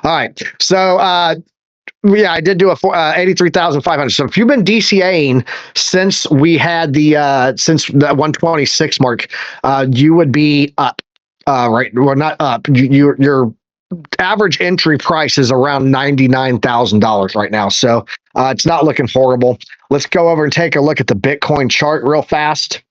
All right. So, yeah, I did do a 83,500. So if you've been DCAing since we had since the 126 mark, you would be up. Right. Well, not up. Your average entry price is around $99,000 right now. So it's not looking horrible. Let's go over and take a look at the Bitcoin chart real fast.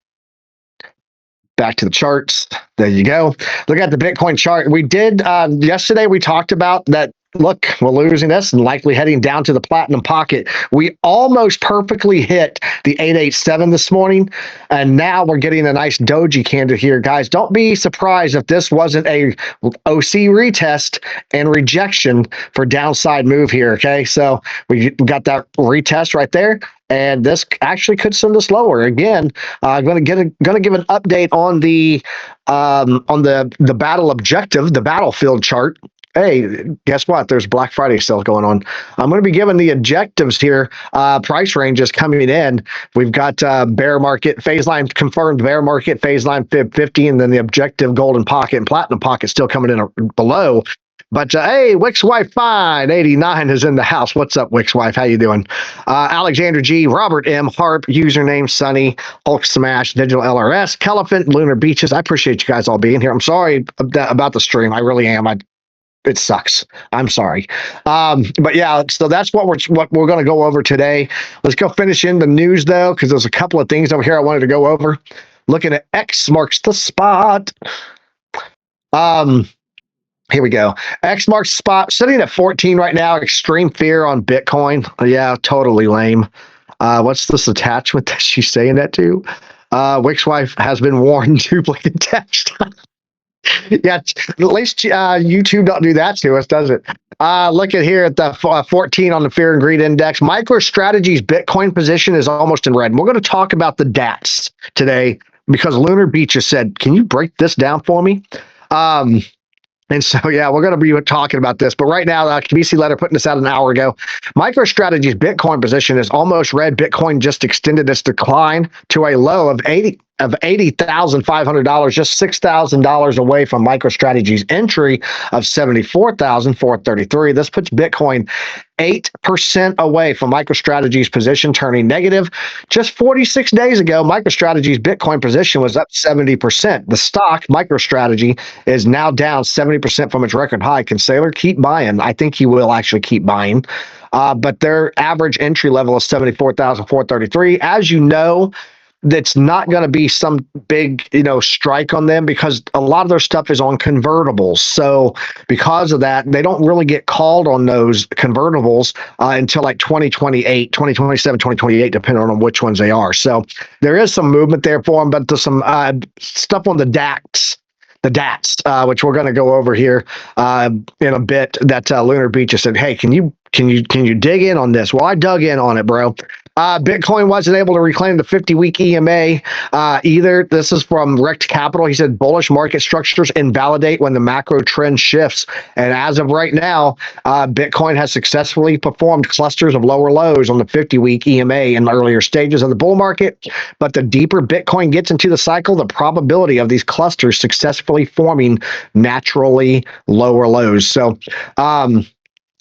Back to the charts. There you go. Look at the Bitcoin chart. We did yesterday. We talked about that. Look, we're losing this and likely heading down to the platinum pocket. We almost perfectly hit the 887 this morning, and now we're getting a nice doji candle here, guys. Don't be surprised if this wasn't a OC retest and rejection for downside move here. Okay, so we got that retest right there. And this actually could send us lower again. I'm going to give an update on the battle objective, the battlefield chart. Hey, guess what? There's Black Friday sale going on. I'm going to be giving the objectives here. Price ranges coming in. We've got bear market, phase line confirmed bear market, phase line fib 50, and then the objective golden pocket and platinum pocket still coming in below. But hey, Wix Wife Fine 89 is in the house. What's up, Wix Wife? How you doing? Alexander G, Robert M, Harp, username Sunny, Hulk Smash, Digital LRS, Celephant, Lunar Beaches. I appreciate you guys all being here. I'm sorry about the stream. I really am. It sucks. I'm sorry. But yeah, so that's what we're going to go over today. Let's go finish in the news though, because there's a couple of things over here I wanted to go over. Looking at X marks the spot. Here we go. X marks spot sitting at 14 right now. Extreme fear on Bitcoin. Yeah, totally lame. What's this attachment that she's saying that to? Wix Wife has been warned. Duplicate text. Yeah, at least YouTube don't do that to us, does it? Look at here at the 14 on the Fear and Greed Index. MicroStrategy's Bitcoin position is almost in red. And we're going to talk about the DATs today because Lunar Beach has said, can you break this down for me? And so, yeah, we're going to be talking about this. But right now, BC Letter putting this out an hour ago. MicroStrategy's Bitcoin position is almost red. Bitcoin just extended its decline to a low of $80,500, just $6,000 away from MicroStrategy's entry of $74,433. This puts Bitcoin 8% away from MicroStrategy's position turning negative. Just 46 days ago, MicroStrategy's Bitcoin position was up 70%. The stock, MicroStrategy, is now down 70% from its record high. Can Saylor keep buying? I think he will actually keep buying. But their average entry level is 74,433. As you know, that's not going to be some big, strike on them because a lot of their stuff is on convertibles. So because of that, they don't really get called on those convertibles until like 2028, 2027, 2028, depending on which ones they are. So there is some movement there for them, but there's some stuff on the DAX. The DATs, which we're going to go over here in a bit. That Lunar Beach has said, "Hey, can you dig in on this?" Well, I dug in on it, bro. Bitcoin wasn't able to reclaim the 50-week EMA either. This is from Rect Capital. He said bullish market structures invalidate when the macro trend shifts. And as of right now, Bitcoin has successfully performed clusters of lower lows on the 50-week EMA in the earlier stages of the bull market. But the deeper Bitcoin gets into the cycle, the probability of these clusters successfully forming naturally lower lows. So,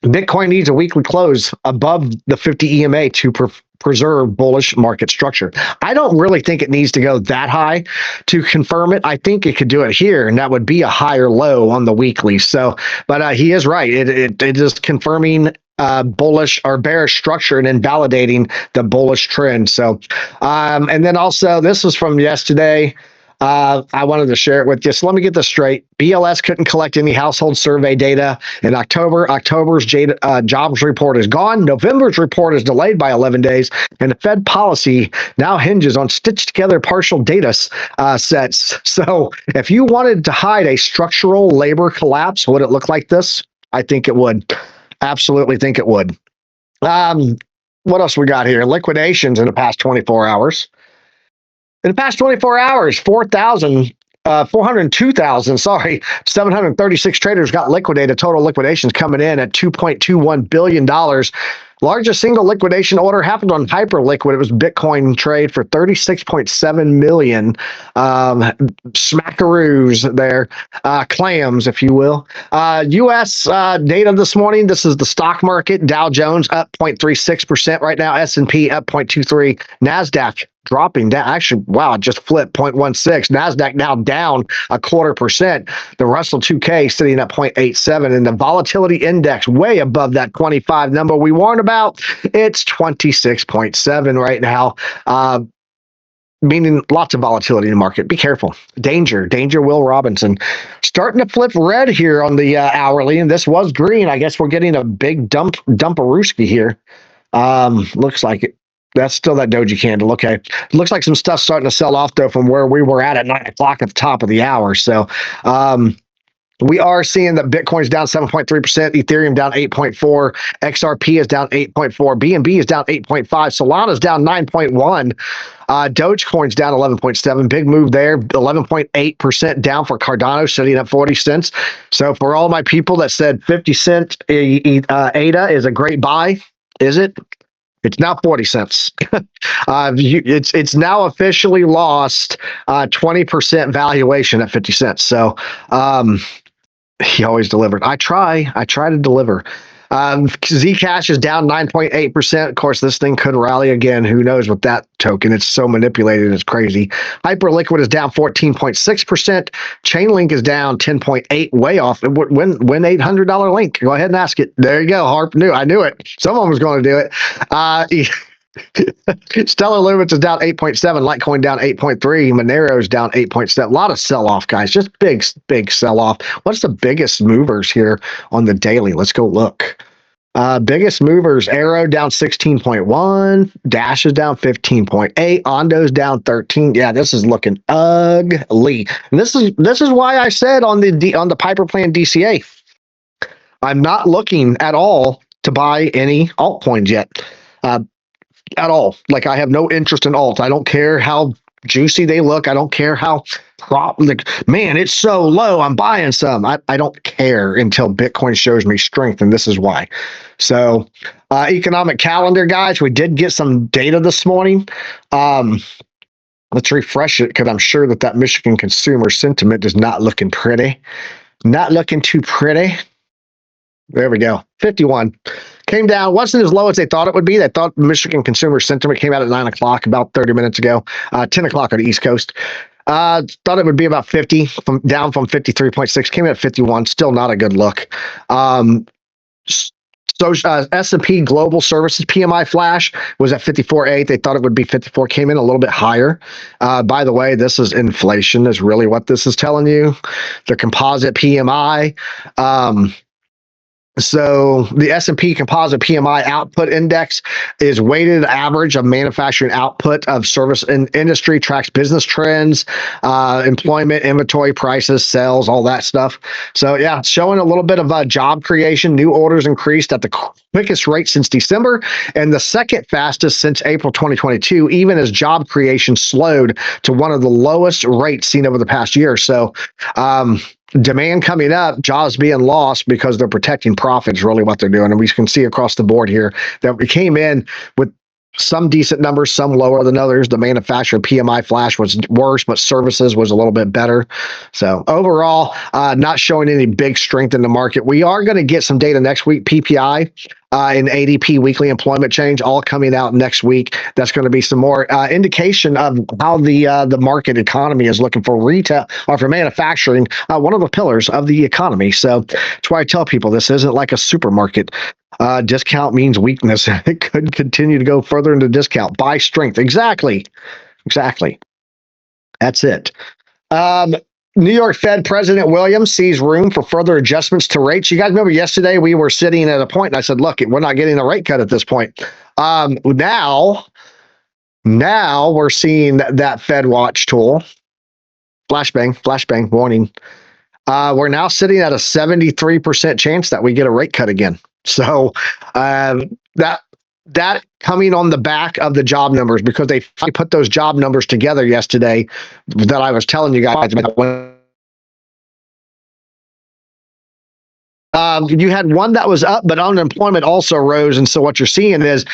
Bitcoin needs a weekly close above the 50 EMA to preserve bullish market structure. I don't really think it needs to go that high to confirm it. I think it could do it here, and that would be a higher low on the weekly. So, but he is right. It is confirming bullish or bearish structure and invalidating the bullish trend. So, and then also this is from yesterday. I wanted to share it with you. So let me get this straight. BLS couldn't collect any household survey data in October. October's jobs report is gone. November's report is delayed by 11 days. And the Fed policy now hinges on stitched together partial data sets. So if you wanted to hide a structural labor collapse, would it look like this? I think it would. Absolutely think it would. What else we got here? Liquidations in the past 24 hours. In the past 24 hours, 4,000 402,000, sorry, 736 traders got liquidated. Total liquidations coming in at $2.21 billion. Largest single liquidation order happened on Hyperliquid. It was Bitcoin trade for 36.7 million. Smackaroos there, clams, if you will. U.S. Data this morning. This is the stock market. Dow Jones up 0.36% right now. S&P up 0.23. NASDAQ dropping down. Actually, wow, it just flipped 0.16. NASDAQ now down 0.25%. The Russell 2K sitting at 0.87. And the volatility index way above that 25 number we warned about. It's 26.7 right now. Meaning lots of volatility in the market. Be careful. Danger, Will Robinson. Starting to flip red here on the hourly, and this was green. I guess we're getting a big dumparooski here. Looks like it. That's still that doji candle. Okay. Looks like some stuff starting to sell off, though, from where we were at 9 o'clock at the top of the hour. So, we are seeing that Bitcoin's down 7.3%, Ethereum down 8.4%, XRP is down 8.4%, BNB is down 8.5%, Solana's down 9.1%, Dogecoin's down 11.7%. Big move there, 11.8% down for Cardano, sitting at 40 cents. So for all my people that said 50 cent ADA is a great buy, is it? It's now 40 cents. It's now officially lost 20% valuation at 50 cents. So he always delivered. I try to deliver. Zcash is down 9.8%. Of course, this thing could rally again. Who knows with that token? It's so manipulated. It's crazy. Hyperliquid is down 14.6%. Chainlink is down 10.8%, way off. Win $800 link. Go ahead and ask it. There you go. Harp knew. I knew it. Someone was going to do it. Stellar Lumens is down 8.7%, Litecoin down 8.3%, Monero is down 8.7%. A lot of sell-off, guys. Just big sell-off. What's the biggest movers here on the daily? Let's go look. Biggest movers: Arrow down 16.1%, Dash is down 15.8%, Ondo's down 13%. Yeah, this is looking ugly. And this is why I said on the Piper Plan DCA, I'm not looking at all to buy any altcoins yet. At all. Like, I have no interest in alt. I don't care how juicy they look. I don't care how man, it's so low. I'm buying some. I don't care until Bitcoin shows me strength, and this is why. So, economic calendar, guys. We did get some data this morning. Let's refresh it because I'm sure that Michigan consumer sentiment is not looking pretty. Not looking too pretty. There we go. 51. Came down. Wasn't as low as they thought it would be. They thought Michigan consumer sentiment came out at 9 o'clock about 30 minutes ago. 10 o'clock on the East Coast. Thought it would be about 50, down from 53.6. Came in at 51. Still not a good look. So S&P Global Services PMI Flash was at 54.8. They thought it would be 54. Came in a little bit higher. By the way, this is inflation is really what this is telling you. The composite PMI. So the S&P Composite PMI Output Index is weighted average of manufacturing output of service industry, tracks business trends, employment, inventory, prices, sales, all that stuff. So yeah, showing a little bit of job creation. New orders increased at the quickest rate since December and the second fastest since April 2022, even as job creation slowed to one of the lowest rates seen over the past year. So, demand coming up, jobs being lost because they're protecting profits, really what they're doing. And we can see across the board here that we came in with some decent numbers, some lower than others. The manufacturer PMI Flash was worse, but services was a little bit better. So overall, not showing any big strength in the market. We are going to get some data next week, PPI. And ADP weekly employment change all coming out next week. That's going to be some more indication of how the market economy is looking for retail or for manufacturing, one of the pillars of the economy. So that's why I tell people this isn't like a supermarket. Discount means weakness. It could continue to go further into discount. Buy strength. Exactly. That's it. New York Fed President Williams sees room for further adjustments to rates. You guys remember yesterday we were sitting at a point and I said, look, we're not getting a rate cut at this point. Now we're seeing that Fed Watch tool. Flashbang, warning. We're now sitting at a 73% chance that we get a rate cut again. So that that coming on the back of the job numbers, because they finally put those job numbers together yesterday that I was telling you guys about. You had one that was up, but unemployment also rose. And so what you're seeing is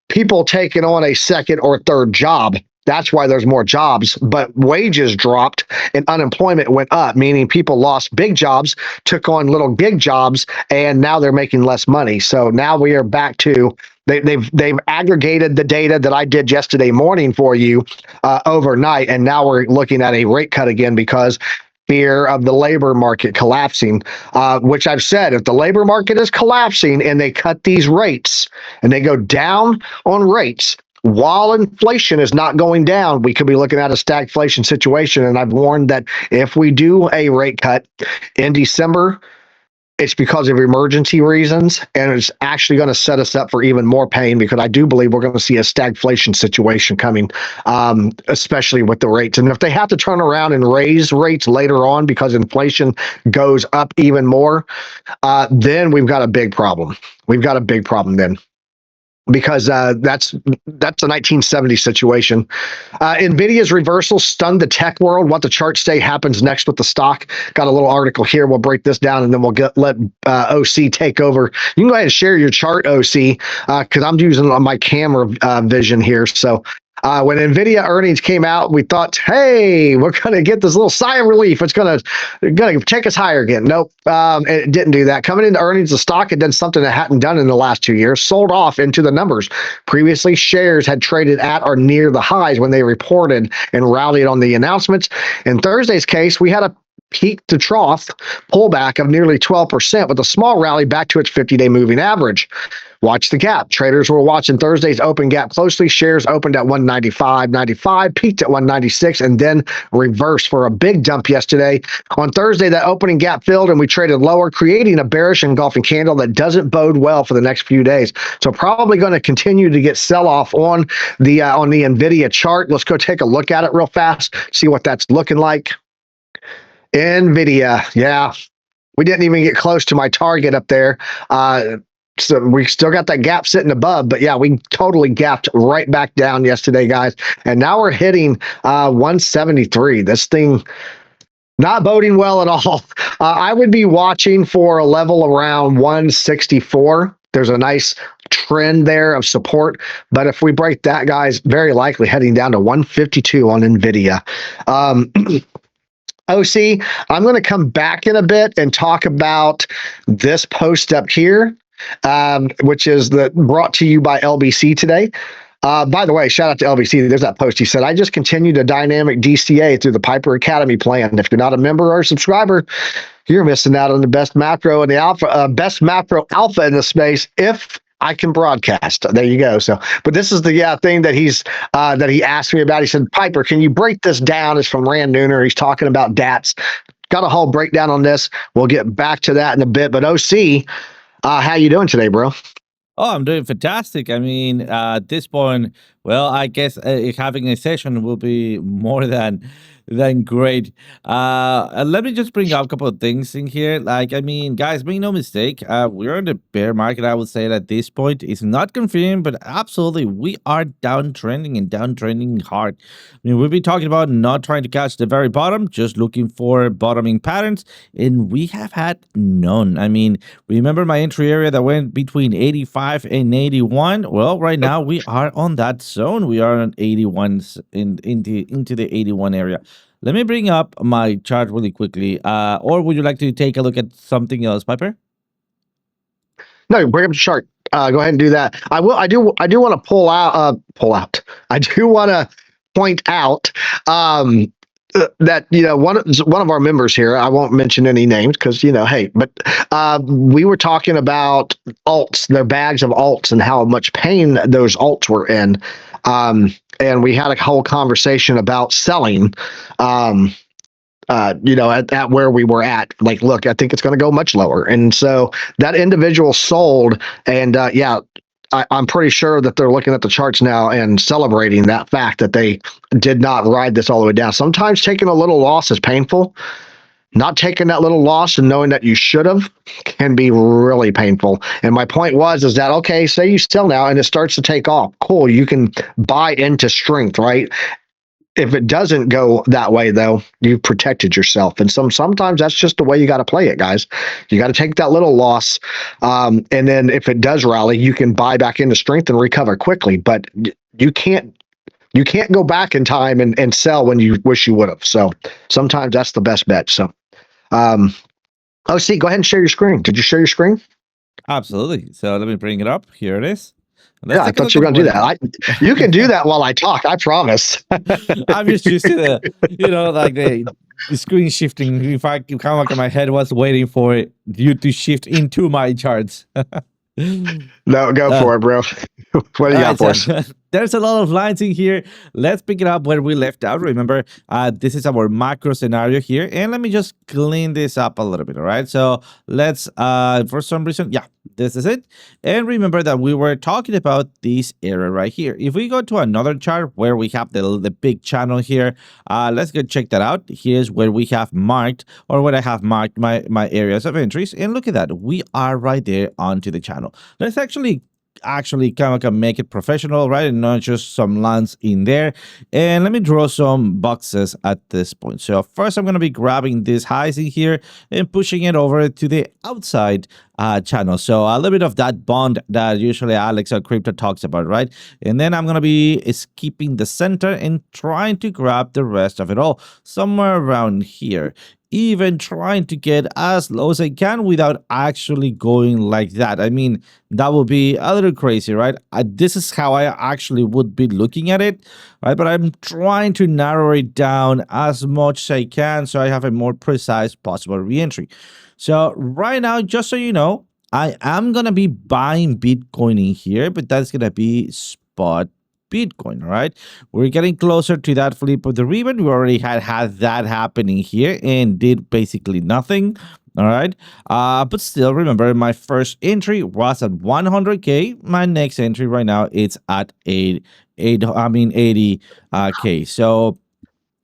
people taking on a second or third job. That's why there's more jobs, but wages dropped and unemployment went up, meaning people lost big jobs, took on little gig jobs, and now they're making less money. So now we are back to they've aggregated the data that I did yesterday morning for you overnight, and now we're looking at a rate cut again because fear of the labor market collapsing, which I've said, if the labor market is collapsing and they cut these rates and they go down on rates while inflation is not going down, we could be looking at a stagflation situation. And I've warned that if we do a rate cut in December, it's because of emergency reasons, and it's actually going to set us up for even more pain, because I do believe we're going to see a stagflation situation coming, especially with the rates. And if they have to turn around and raise rates later on because inflation goes up even more, then we've got a big problem. We've got a big problem then, because that's a 1970 situation. Nvidia's reversal stunned the tech world. What the charts say happens next with the stock. Got a little article here. We'll break this down, and then we'll let OC take over. You can go ahead and share your chart, OC, because I'm using my camera vision here. So when Nvidia earnings came out, we thought, hey, we're going to get this little sigh of relief. It's going to take us higher again. Nope, it didn't do that. Coming into earnings, the stock had done something that hadn't done in the last 2 years, sold off into the numbers. Previously, shares had traded at or near the highs when they reported and rallied on the announcements. In Thursday's case, we had a peak to trough pullback of nearly 12%, with a small rally back to its 50-day moving average. Watch the gap. Traders were watching Thursday's open gap closely. Shares opened at 195.95, peaked at 196, and then reversed for a big dump yesterday. On Thursday, that opening gap filled, and we traded lower, creating a bearish engulfing candle that doesn't bode well for the next few days. So probably going to continue to get sell-off on the Nvidia chart. Let's go take a look at it real fast, see what that's looking like. Nvidia, yeah, we didn't even get close to my target up there. So we still got that gap sitting above, but yeah, we totally gapped right back down yesterday, guys. And now we're hitting 173. This thing not boding well at all. I would be watching for a level around 164. There's a nice trend there of support, but if we break that, guys, very likely heading down to 152 on Nvidia. OC, I'm going to come back in a bit and talk about this post up here, which is brought to you by LBC today. By the way, shout out to LBC. There's that post. He said, I just continued a dynamic DCA through the Piper Academy plan. If you're not a member or a subscriber, you're missing out on the best macro and the alpha, best macro alpha in the space. If I can broadcast. There you go. So, but this is the thing that that he asked me about. He said, Piper, can you break this down? It's from Rand Lunar. He's talking about DATs. Got a whole breakdown on this. We'll get back to that in a bit. But OC, how you doing today, bro? Oh, I'm doing fantastic. I mean, at this point, well, I guess having a session will be more than great. Let me just bring up a couple of things in here. Like, I mean, guys, make no mistake, we're in the bear market. I would say at this point it's not confirmed, but absolutely we are downtrending and downtrending hard. I mean, we've been talking about not trying to catch the very bottom, just looking for bottoming patterns, and we have had none. I mean, remember my entry area that went between 85 and 81? Well, right now we are on that zone. We are on 81 into the 81 area. Let me bring up my chart really quickly. Or would you like to take a look at something else, Piper? No, bring up the chart. Go ahead and do that. I will. I do want to pull out. I do want to point out that one of our members here. I won't mention any names because hey. But we were talking about alts, their bags of alts, and how much pain those alts were in. And we had a whole conversation about selling. At where we were at, like, look, I think it's going to go much lower. And so that individual sold, and I'm pretty sure that they're looking at the charts now and celebrating that fact that they did not ride this all the way down. Sometimes taking a little loss is painful, not taking that little loss and knowing that you should have can be really painful. And my point is that, okay, say you sell now and it starts to take off. Cool. You can buy into strength, right? If it doesn't go that way, though, you've protected yourself. And sometimes that's just the way you got to play it, guys. You got to take that little loss. And then if it does rally, you can buy back into strength and recover quickly. But you can't go back in time and sell when you wish you would have. So sometimes that's the best bet. So see, go ahead and share your screen. Did you share your screen? Absolutely. So let me bring it up. Here it is. Yeah, I thought you were going to do that. You can do that while I talk. I promise. I'm just used to like the screen shifting. In fact, kind of like my head was waiting for you to shift into my charts. No, go for it, bro. What do you got for us? There's a lot of lines in here. Let's pick it up where we left out. Remember, this is our macro scenario here. And let me just clean this up a little bit, all right? So let's, for some reason, yeah, this is it. And remember that we were talking about this area right here. If we go to another chart where we have the big channel here, let's go check that out. Here's where we have marked, or where I have marked my areas of entries. And look at that. We are right there onto the channel. Let's actually kind of make it professional, right? And not just some lines in there. And let me draw some boxes at this point. So first, I'm going to be grabbing these highs in here and pushing it over to the outside channel. So a little bit of that bond that usually Alex or Crypto talks about, right? And then I'm going to be skipping the center and trying to grab the rest of it all somewhere around here. Even trying to get as low as I can without actually going like that. I mean, that would be a little crazy, right? This is how I actually would be looking at it, right? But I'm trying to narrow it down as much as I can so I have a more precise possible reentry. So right now, just so you know, I am going to be buying Bitcoin in here, but that's going to be spot Bitcoin, all right? We're getting closer to that flip of the ribbon. We already had that happening here and did basically nothing, all right? But still, remember, my first entry was at 100K. My next entry right now, it's at 80K. So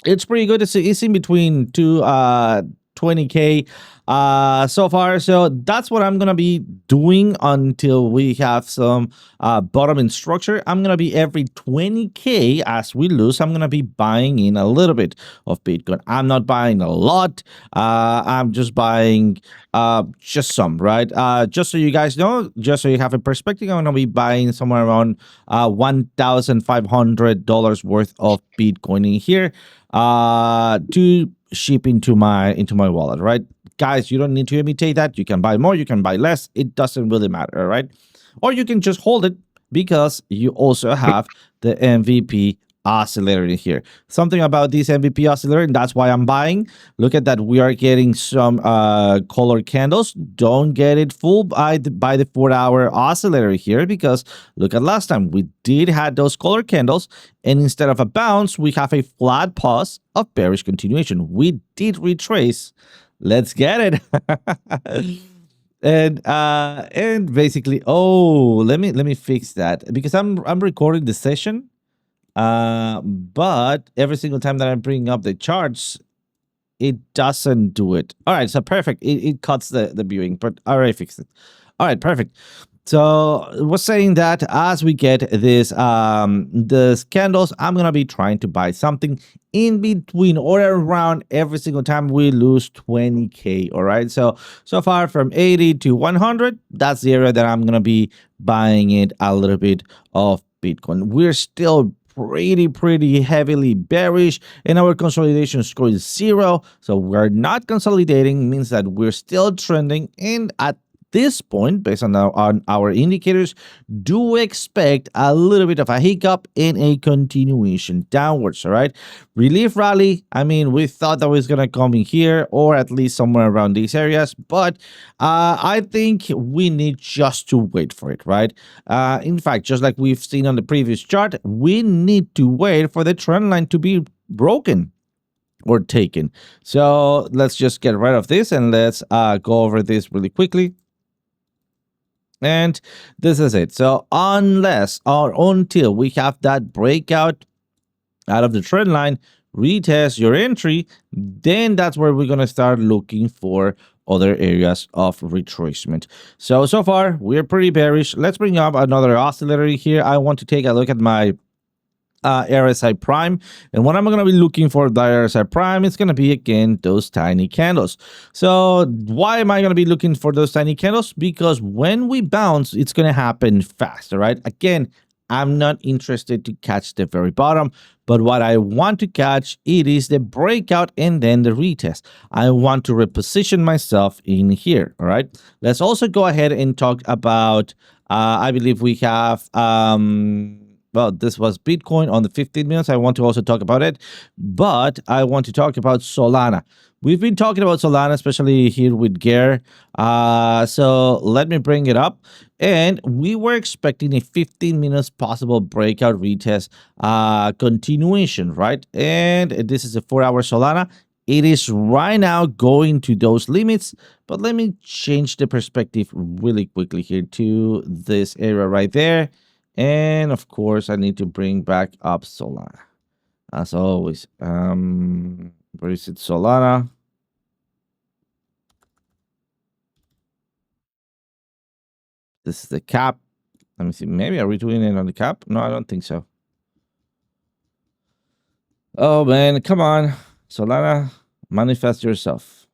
it's pretty good. It's in between 20K so far. So that's what I'm gonna be doing until we have some bottoming structure. I'm gonna be every 20K as we lose, I'm gonna be buying in a little bit of Bitcoin. I'm not buying a lot. I'm just buying just some, right? Just so you guys know, just so you have a perspective, I'm gonna be buying somewhere around $1,500 worth of Bitcoin in here to ship into my wallet, right? Guys, you don't need to imitate that. You can buy more, you can buy less. It doesn't really matter, right? Or you can just hold it because you also have the MVP oscillator in here. Something about this MVP oscillator, and that's why I'm buying. Look at that. We are getting some color candles. Don't get it fooled by the 4-hour oscillator here, because look at last time. We did have those color candles, and instead of a bounce, we have a flat pause of bearish continuation. We did retrace. Let's get it. And basically, let me fix that, because I'm recording the session. But every single time that I'm bringing up the charts, it doesn't do it. All right, so perfect. It cuts the viewing, but I already fixed it. All right, perfect. So I was saying that as we get this the candles, I'm gonna be trying to buy something in between or around every single time we lose 20K. All right, so far from 80 to 100, that's the area that I'm gonna be buying it a little bit of Bitcoin. We're still pretty heavily bearish, and our consolidation score is 0. So we're not consolidating, means that we're still trending, and at this point, based on our indicators, do expect a little bit of a hiccup and a continuation downwards. All right, relief rally, I mean, we thought that was gonna come in here or at least somewhere around these areas, but I think we need just to wait for it, right? In fact, just like we've seen on the previous chart, we need to wait for the trend line to be broken or taken. So let's just get rid of this and let's go over this really quickly. And this is it. So unless or until we have that breakout out of the trend line, retest your entry, then that's where we're going to start looking for other areas of retracement. So far, we're pretty bearish. Let's bring up another oscillator here. I want to take a look at my RSI prime, and what I'm going to be looking for the RSI prime is going to be, again, those tiny candles. So why am I going to be looking for those tiny candles? Because when we bounce, it's going to happen fast. All right, again, I'm not interested to catch the very bottom, but what I want to catch, it is the breakout and then the retest. I want to reposition myself in here. All right, let's also go ahead and talk about I believe we have well, this was Bitcoin on the 15 minutes. I want to also talk about it, but I want to talk about Solana. We've been talking about Solana, especially here with Gare. So let me bring it up. And we were expecting a 15 minutes possible breakout retest continuation, right? And this is a 4-hour Solana. It is right now going to those limits, but let me change the perspective really quickly here to this area right there. And of course, I need to bring back up Solana. As always, where is it? Solana. This is the cap. Let me see. Maybe are we doing it on the cap? No, I don't think so. Oh man, come on, Solana, manifest yourself.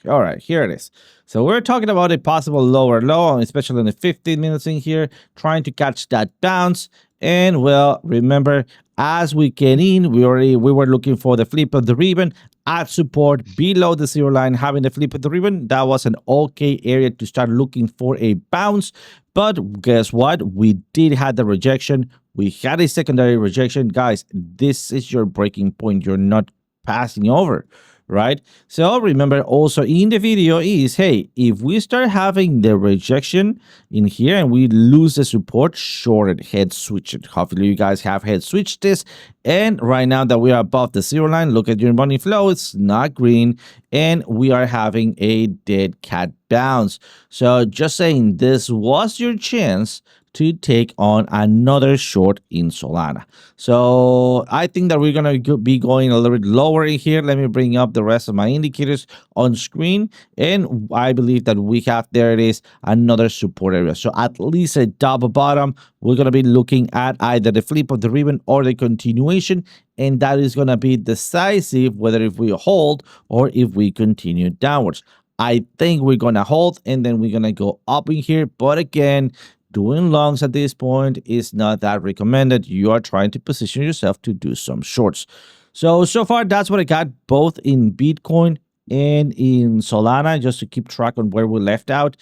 All right, here it is. So we're talking about a possible lower low, especially in the 15 minutes in here, trying to catch that bounce. And well, remember, as we get in, we were looking for the flip of the ribbon at support below the 0 line, having the flip of the ribbon. That was an okay area to start looking for a bounce. But guess what? We did have the rejection. We had a secondary rejection. Guys, this is your breaking point. You're not passing over, right? So remember also in the video is, hey, if we start having the rejection in here and we lose the support, shorted, head switch it. Hopefully you guys have head switched this. And right now that we are above the 0 line, look at your money flow, it's not green, and we are having a dead cat bounce. So just saying, this was your chance to take on another short in Solana. So I think that we're going to be going a little bit lower in here. Let me bring up the rest of my indicators on screen. And I believe that we have, there it is, another support area. So at least a double bottom. We're going to be looking at either the flip of the ribbon or the continuation. And that is going to be decisive whether if we hold or if we continue downwards. I think we're going to hold and then we're going to go up in here. But again, doing longs at this point is not that recommended. You are trying to position yourself to do some shorts. So far, that's what I got both in Bitcoin and in Solana, just to keep track on where we left out.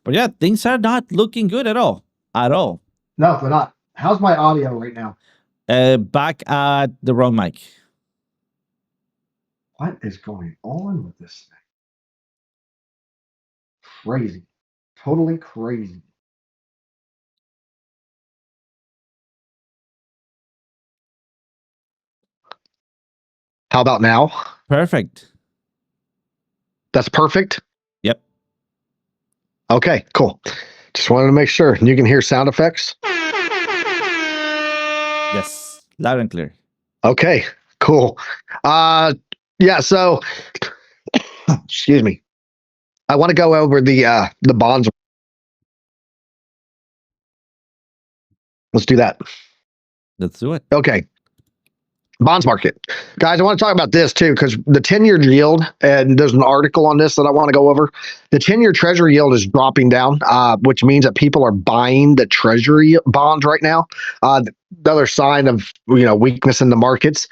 But yeah, things are not looking good at all. At all. No, they're not. How's my audio right now? Back at the wrong mic. What is going on with this thing? Crazy. Totally crazy. How about now? Perfect. That's perfect? Yep. Okay, cool. Just wanted to make sure. You can hear sound effects? Yes, loud and clear. Okay, cool. Yeah, so excuse me. I want to go over the bonds. Let's do that. Let's do it. Okay. Bonds market. Guys, I want to talk about this too, because the 10-year yield, and there's an article on this that I want to go over. The 10-year treasury yield is dropping down, which means that people are buying the treasury bonds right now. Another sign of weakness in the markets.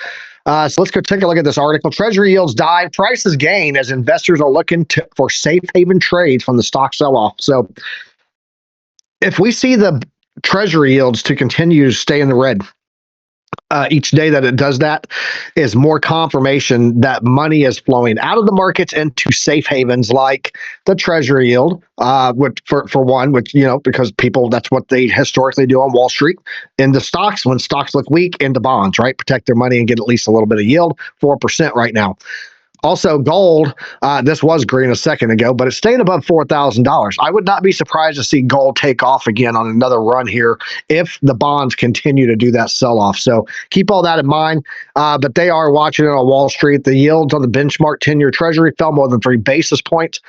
So let's go take a look at this article. Treasury yields dive, prices gain as investors are looking for safe haven trades from the stock sell-off. So if we see the treasury yields to continue to stay in the red, each day that it does that is more confirmation that money is flowing out of the markets into safe havens like the treasury yield, which for one, which, because people, that's what they historically do on Wall Street. In the stocks, when stocks look weak, into bonds, right? Protect their money and get at least a little bit of yield, 4% right now. Also, gold, this was green a second ago, but it's staying above $4,000. I would not be surprised to see gold take off again on another run here if the bonds continue to do that sell off. So keep all that in mind. But they are watching it on Wall Street. The yields on the benchmark 10-year Treasury fell more than 3 basis points.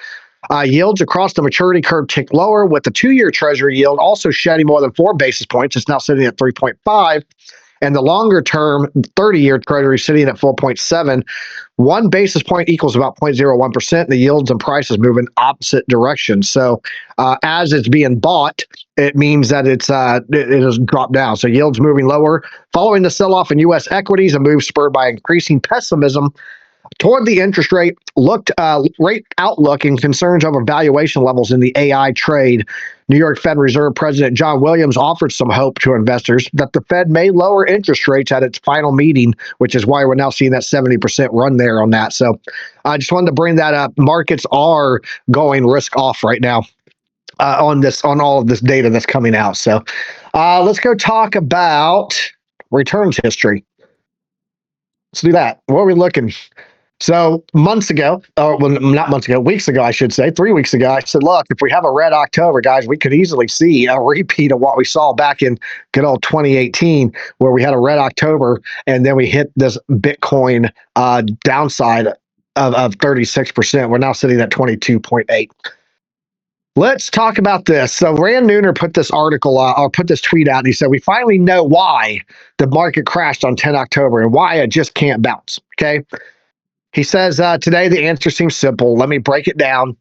Yields across the maturity curve ticked lower, with the 2-year Treasury yield also shedding more than 4 basis points. It's now sitting at 3.5. And the longer term 30-year Treasury sitting at 4.7. 1 basis point equals about 0.01%. The yields and prices move in opposite directions. So as it's being bought, it means that it has dropped down. So yields moving lower following the sell-off in U.S. equities, a move spurred by increasing pessimism toward the interest rate rate outlook and concerns over valuation levels in the AI trade. New York Fed Reserve President John Williams offered some hope to investors that the Fed may lower interest rates at its final meeting, which is why we're now seeing that 70% run there on that. So I just wanted to bring that up. Markets are going risk off right now on all of this data that's coming out. So let's go talk about returns history. Let's do that. What are we looking? So months ago, or well, not months ago, weeks ago, I should say, 3 weeks ago, I said, look, if we have a red October, guys, we could easily see a repeat of what we saw back in good old 2018, where we had a red October, and then we hit this Bitcoin downside of 36%. We're now sitting at 22.8. Let's talk about this. So Rand Lunar put this article or put this tweet out, and he said, we finally know why the market crashed on 10 October and why it just can't bounce, okay? He says, today the answer seems simple. Let me break it down.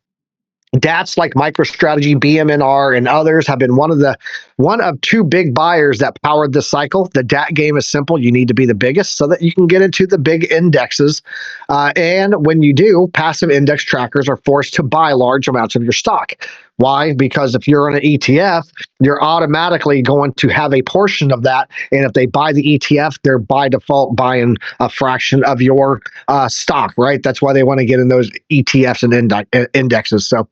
DATs like MicroStrategy, BMNR, and others have been one of 2 big buyers that powered this cycle. The DAT game is simple. You need to be the biggest so that you can get into the big indexes. And when you do, passive index trackers are forced to buy large amounts of your stock. Why? Because if you're on an ETF, you're automatically going to have a portion of that. And if they buy the ETF, they're by default buying a fraction of your stock, right? That's why they want to get in those ETFs and indexes. So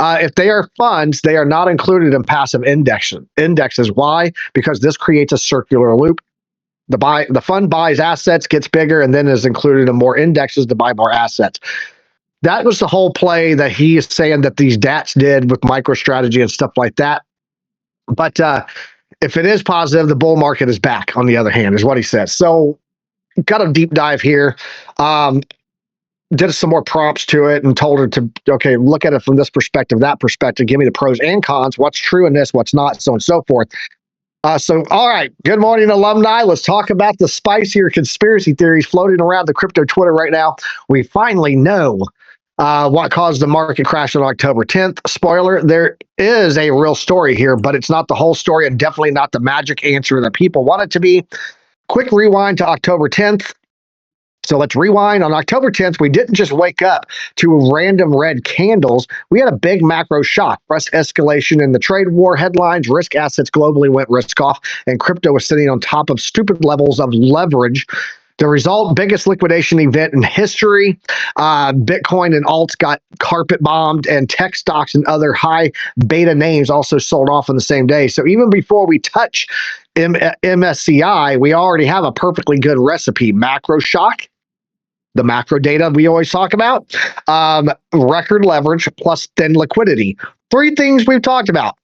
if they are funds, they are not included in passive indexes. Why? Because this creates a circular loop. The fund buys assets, gets bigger, and then is included in more indexes to buy more assets. That was the whole play that he is saying that these DATs did with MicroStrategy and stuff like that. But if it is positive, the bull market is back, on the other hand, is what he says. So got a deep dive here. Did some more prompts to it and told her to, okay, look at it from this perspective, that perspective, give me the pros and cons, what's true in this, what's not, so on and so forth. So, all right, good morning, alumni. Let's talk about the spicier conspiracy theories floating around the crypto Twitter right now. We finally know what caused the market crash on October 10th. Spoiler, there is a real story here, but it's not the whole story and definitely not the magic answer that people want it to be. Quick rewind to October 10th. So let's rewind. On October 10th, we didn't just wake up to random red candles. We had a big macro shock. Press escalation in the trade war headlines. Risk assets globally went risk off, and crypto was sitting on top of stupid levels of leverage. The result, biggest liquidation event in history. Bitcoin and alts got carpet bombed, and tech stocks and other high beta names also sold off on the same day. So even before we touch MSCI, we already have a perfectly good recipe. Macro shock, the macro data we always talk about, record leverage plus thin liquidity. 3 things we've talked about.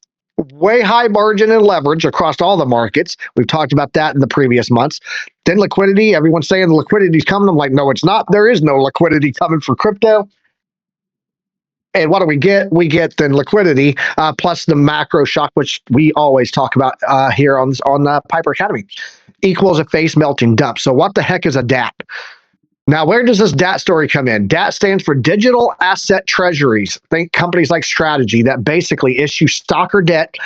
Way high margin and leverage across all the markets. We've talked about that in the previous months. Thin liquidity, everyone's saying the liquidity is coming. I'm like, no, it's not. There is no liquidity coming for crypto. And what do we get? We get thin liquidity plus the macro shock, which we always talk about here on Piper Academy, equals a face melting dump. So what the heck is a DAT? Now, where does this DAT story come in? DAT stands for Digital Asset Treasuries. Think companies like Strategy that basically issue stock or debt,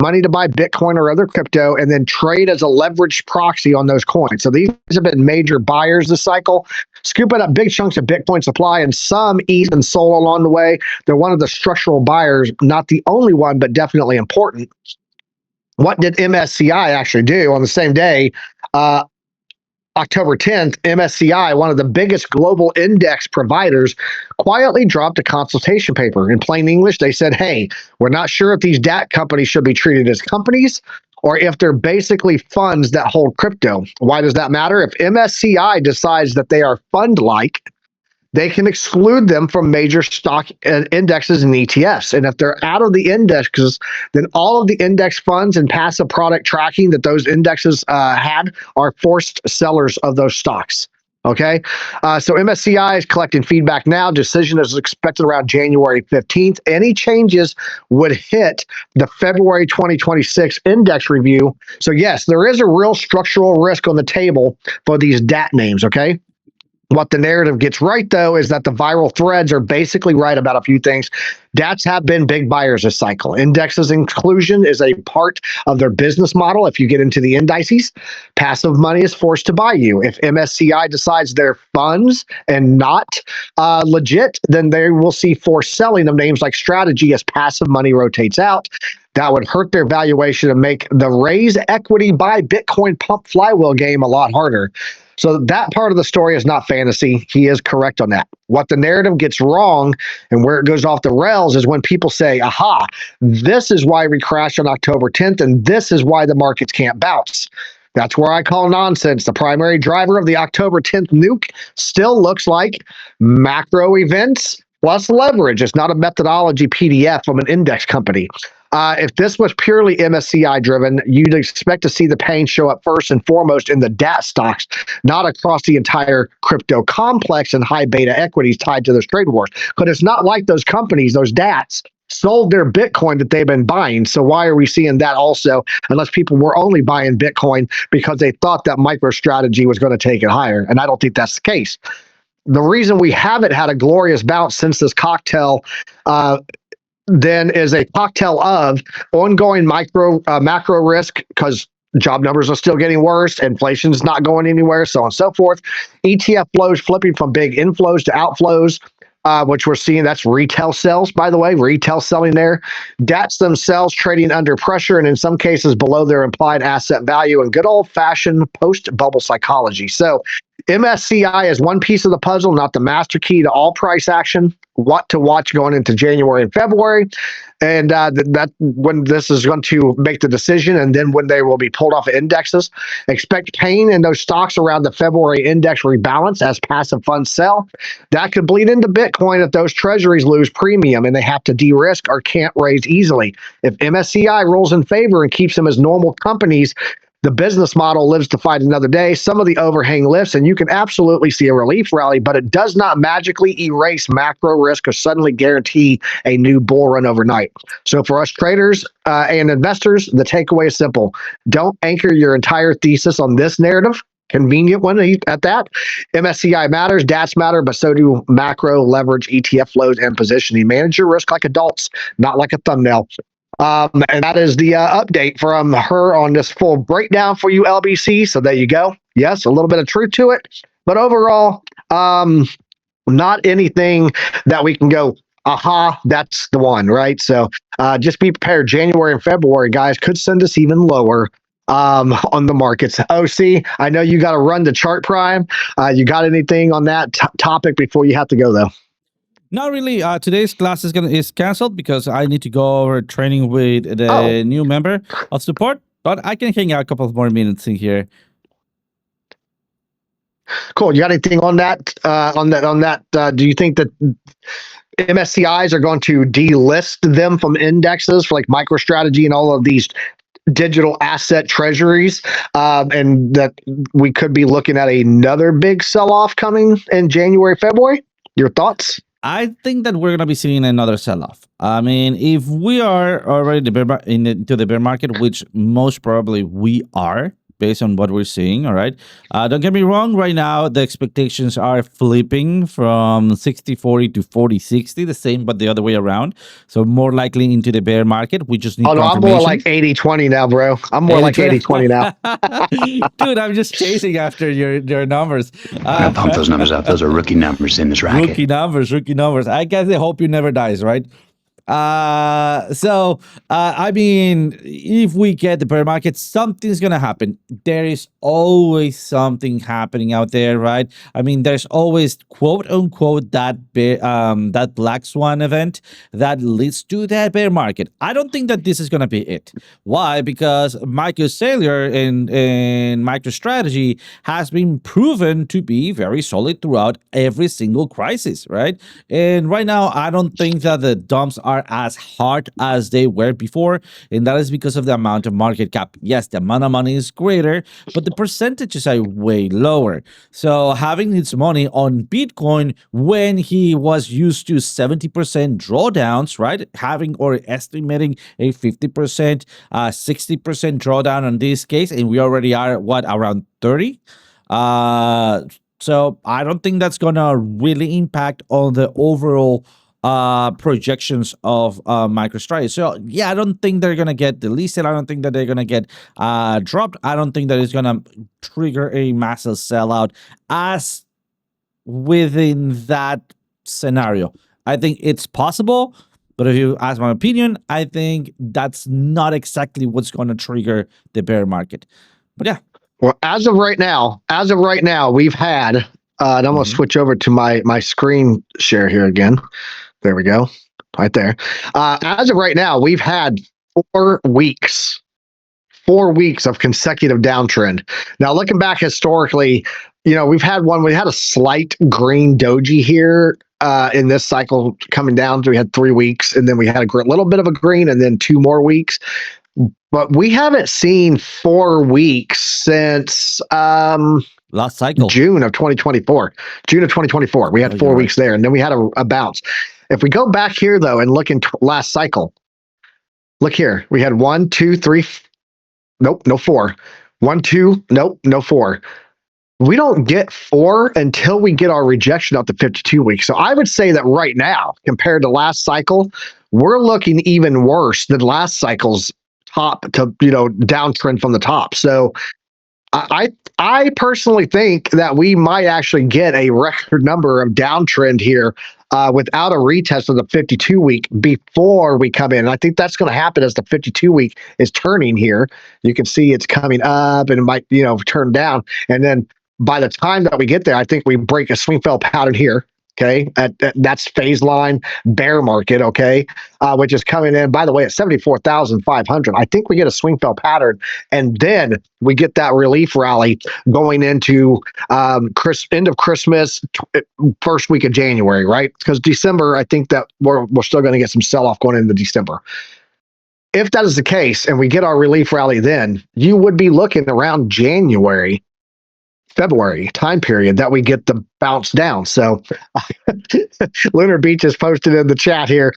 money to buy Bitcoin or other crypto, and then trade as a leveraged proxy on those coins. So these have been major buyers this cycle, scooping up big chunks of Bitcoin supply, and some eat and sold along the way. They're one of the structural buyers, not the only one, but definitely important. What did MSCI actually do on the same day? October 10th, MSCI, one of the biggest global index providers, quietly dropped a consultation paper. In plain English, they said, hey, we're not sure if these DAT companies should be treated as companies or if they're basically funds that hold crypto. Why does that matter? If MSCI decides that they are fund-like, they can exclude them from major stock indexes and ETFs. And if they're out of the indexes, then all of the index funds and passive product tracking that those indexes had are forced sellers of those stocks. Okay, so MSCI is collecting feedback now. Decision is expected around January 15th. Any changes would hit the February 2026 index review. So yes, there is a real structural risk on the table for these DAT names, okay? What the narrative gets right, though, is that the viral threads are basically right about a few things. DATs have been big buyers this cycle. Indexes inclusion is a part of their business model. If you get into the indices, passive money is forced to buy you. If MSCI decides they're funds and not legit, then they will see forced selling of names like Strategy as passive money rotates out. That would hurt their valuation and make the raise equity buy Bitcoin pump flywheel game a lot harder. So that part of the story is not fantasy. He is correct on that. What the narrative gets wrong and where it goes off the rails is when people say, aha, this is why we crashed on October 10th, and this is why the markets can't bounce. That's where I call nonsense. The primary driver of the October 10th nuke still looks like macro events plus leverage. It's not a methodology PDF from an index company. If this was purely MSCI driven, you'd expect to see the pain show up first and foremost in the DAT stocks, not across the entire crypto complex and high beta equities tied to those trade wars. Because it's not like those companies, those DATs, sold their Bitcoin that they've been buying. So why are we seeing that also, unless people were only buying Bitcoin because they thought that MicroStrategy was going to take it higher? And I don't think that's the case. The reason we haven't had a glorious bounce since this cocktail then is a cocktail of ongoing macro risk because job numbers are still getting worse, inflation's not going anywhere, so on and so forth. ETF flows flipping from big inflows to outflows, which we're seeing. That's retail sales, by the way, retail selling there. DATs themselves trading under pressure and in some cases below their implied asset value and good old-fashioned post-bubble psychology. So MSCI is one piece of the puzzle, not the master key to all price action. What to watch going into January and February, and that when this is going to make the decision, and then when they will be pulled off of indexes. Expect pain in those stocks around the February index rebalance as passive funds sell. That could bleed into Bitcoin if those treasuries lose premium and they have to de-risk or can't raise easily. If MSCI rolls in favor and keeps them as normal companies, the business model lives to fight another day. Some of the overhang lifts, and you can absolutely see a relief rally, but it does not magically erase macro risk or suddenly guarantee a new bull run overnight. So for us traders and investors, the takeaway is simple. Don't anchor your entire thesis on this narrative. Convenient one at that. MSCI matters, DATs matter, but so do macro, leverage, ETF flows, and positioning. Manage your risk like adults, not like a thumbnail. And that is the update from her on this full breakdown for you, LBC. So there you go. Yes, a little bit of truth to it, but overall, not anything that we can go, aha, that's the one, right? So just be prepared. January and February, guys, could send us even lower on the markets. OC, I know you got to run the chart prime. You got anything on that topic before you have to go, though? Not really. Today's class is canceled because I need to go over training with the new member of support. But I can hang out a couple of more minutes in here. Cool. You got anything on that? Do you think that MSCIs are going to delist them from indexes for like MicroStrategy and all of these digital asset treasuries, and that we could be looking at another big sell-off coming in January, February? Your thoughts? I think that we're going to be seeing another sell-off. I mean, if we are already into the bear market, which most probably we are, based on what we're seeing, all right? Don't get me wrong, right now, the expectations are flipping from 60-40 to 40-60, the same, but the other way around. So more likely into the bear market. We just need confirmation. I'm more like 80-20 now, bro. I'm more like 80-20 now. Dude, I'm just chasing after your numbers. I'm gonna pump those numbers up. Those are rookie numbers in this racket. Rookie numbers. I guess they hope you never dies, right? I mean, if we get the bear market, something's gonna happen. There is always something happening out there, right? I mean, there's always quote unquote that black swan event that leads to that bear market. I don't think that this is gonna be it. Why? Because microcellular in MicroStrategy has been proven to be very solid throughout every single crisis, right? And right now, I don't think that the dumps are as hard as they were before. And that is because of the amount of market cap. Yes, the amount of money is greater, but the percentages are way lower. So having his money on Bitcoin when he was used to 70% drawdowns, right? Having or estimating a 50%, 60% drawdown on this case, and we already are what, around 30? So I don't think that's gonna really impact on the overall projections of MicroStrategy. So yeah, I don't think they're gonna get delisted. I don't think that they're gonna get dropped. I don't think that it's gonna trigger a massive sellout as within that scenario. I think it's possible, but if you ask my opinion, I think that's not exactly what's gonna trigger the bear market. But yeah. Well, as of right now, we've had, and I'm going to Mhm. switch over to my screen share here again. There we go. Right there. As of right now, we've had 4 weeks, 4 weeks of consecutive downtrend. Now, looking back historically, we had a slight green doji here in this cycle coming down. So we had 3 weeks, and then we had a little bit of a green, and then 2 more weeks. But we haven't seen 4 weeks since Last cycle. June of 2024. June of 2024. We Oh, had you're 4 right. weeks there, and then we had a bounce. If we go back here, though, and look in last cycle, look here. We had 1, 2, 3. Nope, no 4. 1, 2. Nope, no 4. We don't get 4 until we get our rejection up to 52 weeks. So I would say that right now, compared to last cycle, we're looking even worse than last cycle's top to downtrend from the top. So I personally think that we might actually get a record number of downtrend here without a retest of the 52 week before we come in. And I think that's going to happen as the 52 week is turning here. You can see it's coming up and it might turn down, and then by the time that we get there, I think we break a swing fail pattern here. Okay, that's phase line bear market. Okay, which is coming in, by the way, at 74,500. I think we get a swing fail pattern, and then we get that relief rally going into end of Christmas, first week of January, right? Because December, I think that we're still going to get some sell off going into December. If that is the case, and we get our relief rally, then you would be looking around January, February time period that we get the bounce down. So Lunar Beach has posted in the chat here.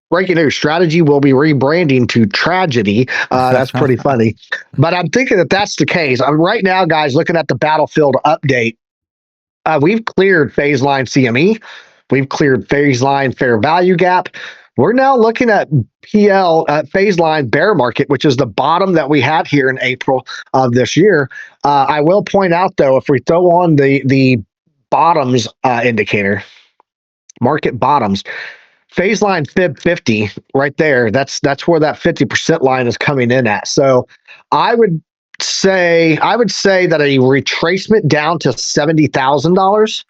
Breaking news: Strategy will be rebranding to Tragedy. That's pretty funny. But I'm thinking that that's the case. Right now, guys, looking at the battlefield update, we've cleared phase line CME. We've cleared phase line fair value gap. We're now looking at PL phase line bear market, which is the bottom that we had here in April of this year. I will point out, though, if we throw on the bottoms indicator, market bottoms, phase line fib 50 right there, that's where that 50% line is coming in at. So I would say that a retracement down to $70,000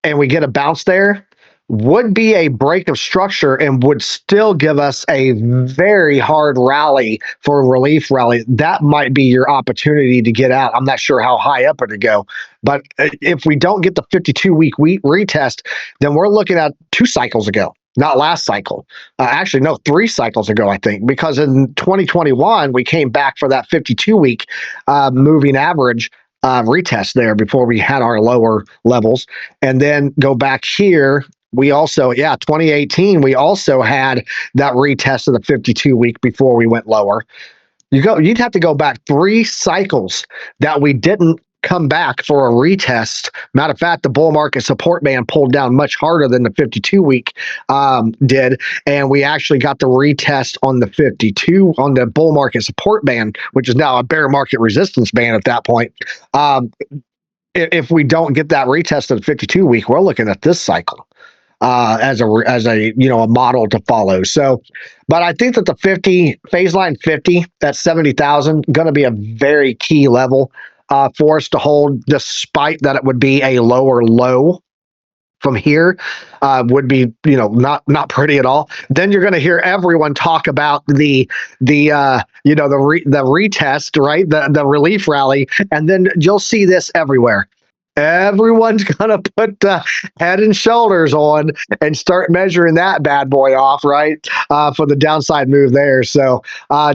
and we get a bounce there would be a break of structure and would still give us a very hard rally for a relief rally. That might be your opportunity to get out. I'm not sure how high up it would go, but if we don't get the 52-week retest, then we're looking at 2 cycles ago. Not last cycle. Actually, no, 3 cycles ago, I think, because in 2021, we came back for that 52-week moving average retest there before we had our lower levels. And then go back here. We also, 2018, we also had that retest of the 52-week before we went lower. You'd have to go back 3 cycles that we didn't come back for a retest. Matter of fact, the bull market support band pulled down much harder than the 52-week did, and we actually got the retest on the 52 on the bull market support band, which is now a bear market resistance band at that point. If we don't get that retest of the 52-week, we're looking at this cycle. as a a model to follow. So, but I think that the 50 phase line 50 at 70,000 going to be a very key level for us to hold, despite that it would be a lower low from here. Would be not pretty at all. Then you're going to hear everyone talk about the retest, right, the relief rally, and then you'll see this everywhere. Everyone's gonna put head and shoulders on and start measuring that bad boy off, right, for the downside move there. So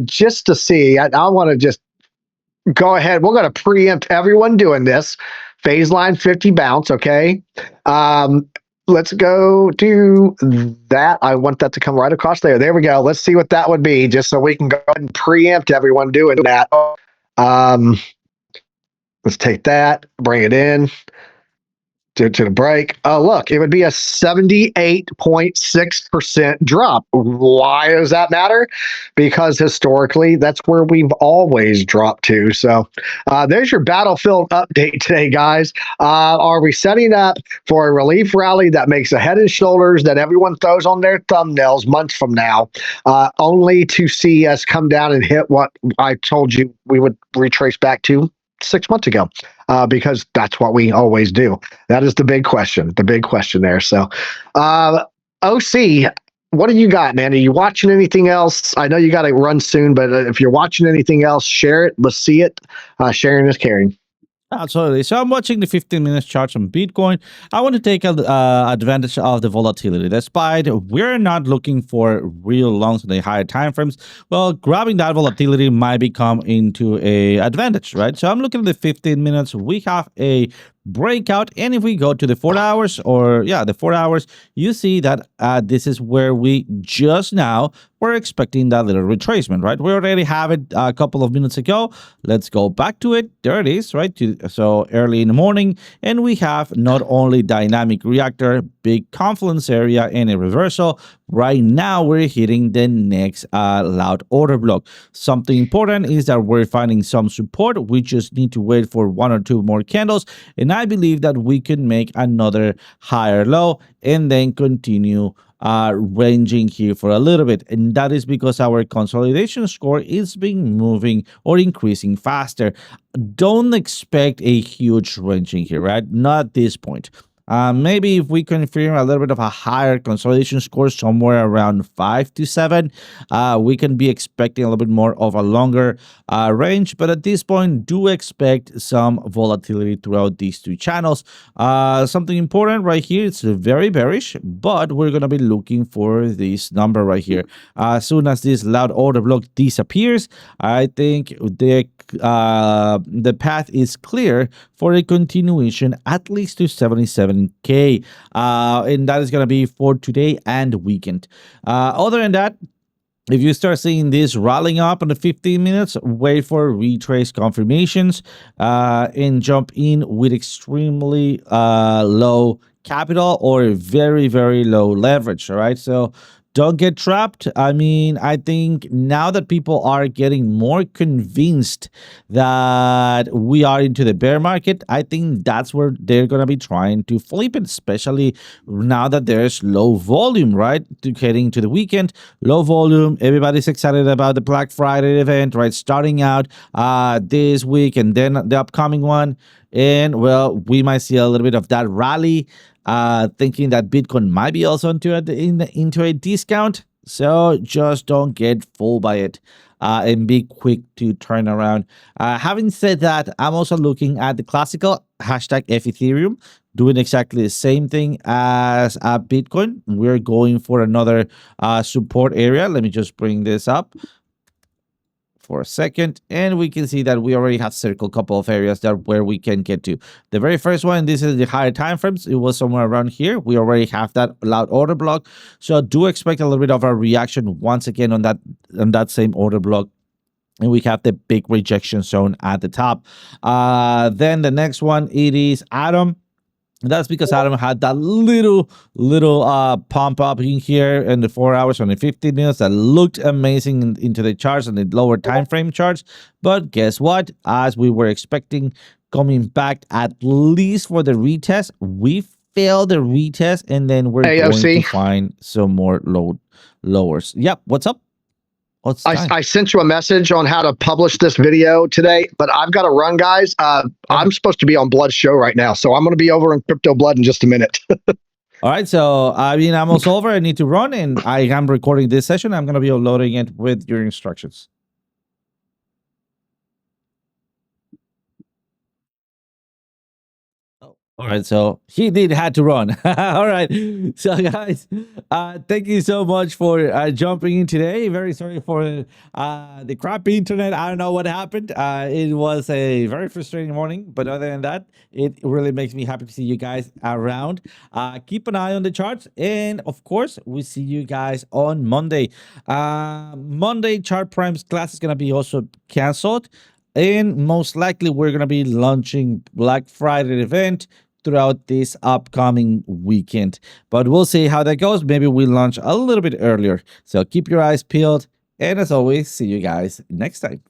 just to see, I want to just go ahead. We're going to preempt everyone doing this. Phase line 50 bounce, okay? Let's go to that. I want that to come right across there. There we go. Let's see what that would be, just so we can go ahead and preempt everyone doing that. Let's take that, bring it in to the break. Oh, look, it would be a 78.6% drop. Why does that matter? Because historically, that's where we've always dropped to. So there's your battlefield update today, guys. Are we setting up for a relief rally that makes a head and shoulders that everyone throws on their thumbnails months from now, only to see us come down and hit what I told you we would retrace back to 6 months ago? Because that's what we always do. That is the big question there. So, OC, what do you got, man? Are you watching anything else? I know you got to run soon, but if you're watching anything else, share it. Let's see it. Sharing is caring. Absolutely. So I'm watching the 15 minutes chart on Bitcoin. I want to take advantage of the volatility. Despite we're not looking for real longs in the higher time frames, well, grabbing that volatility might become into a advantage, right? So I'm looking at the 15 minutes. We have a breakout, and if we go to the 4 hours, the 4 hours, you see that this is where we just now were expecting that little retracement, right? We already have it a couple of minutes ago. Let's go back to it. There it is, right? So early in the morning, and we have not only dynamic reactor, big confluence area, and a reversal. Right now, we're hitting the next loud order block. Something important is that we're finding some support. We just need to wait for 1 or 2 more candles, and I believe that we can make another higher low and then continue ranging here for a little bit, and that is because our consolidation score is being moving or increasing faster. Don't expect a huge ranging here, right? Not at this point. Maybe if we confirm a little bit of a higher consolidation score, somewhere around 5 to 7, we can be expecting a little bit more of a longer range. But at this point, do expect some volatility throughout these 2 channels. Something important right here, it's very bearish, but we're going to be looking for this number right here. As soon as this loud order block disappears, I think the path is clear for a continuation at least to 77K, and that is going to be for today and weekend. Other than that, if you start seeing this rallying up in the 15 minutes, wait for retrace confirmations and jump in with extremely low capital or very, very low leverage. All right, so don't get trapped. I mean, I think now that people are getting more convinced that we are into the bear market, I think that's where they're going to be trying to flip it, especially now that there's low volume, right? Heading to the weekend, low volume. Everybody's excited about the Black Friday event, right? Starting out this week and then the upcoming one. And, well, we might see a little bit of that rally, thinking that Bitcoin might be also into a discount. So just don't get fooled by it and be quick to turn around. Having said that, I'm also looking at the classical hashtag Ethereum, doing exactly the same thing as Bitcoin. We're going for another support area. Let me just bring this up for a second, and we can see that we already have circled a couple of areas that where we can get to. The very first one, this is the higher time frames. It was somewhere around here. We already have that loud order block, so do expect a little bit of a reaction once again on that same order block. And we have the big rejection zone at the top. Then the next one, it is Atom. That's because Adam had that little pump up in here in the 4 hours on the 15 minutes that looked amazing into the charts and the lower time frame charts. But guess what? As we were expecting, coming back at least for the retest, we fail the retest, and then we're going to AOC. find some more lowers. Yep. What's up? What's time? I sent you a message on how to publish this video today, but I've got to run, guys. I'm supposed to be on Blood's show right now, so I'm going to be over in Crypto Blood in just a minute. All right, so I mean, I'm also over. I need to run, and I am recording this session. I'm going to be uploading it with your instructions. All right, so he did had to run. All right, so guys, thank you so much for jumping in today. Very sorry for the crappy internet. I don't know what happened. It was a very frustrating morning, but other than that, it really makes me happy to see you guys around. Keep an eye on the charts, and of course, we see you guys on Monday. Monday Chart Primes class is gonna be also canceled. And most likely, we're going to be launching Black Friday event throughout this upcoming weekend. But we'll see how that goes. Maybe we'll launch a little bit earlier. So keep your eyes peeled. And as always, see you guys next time.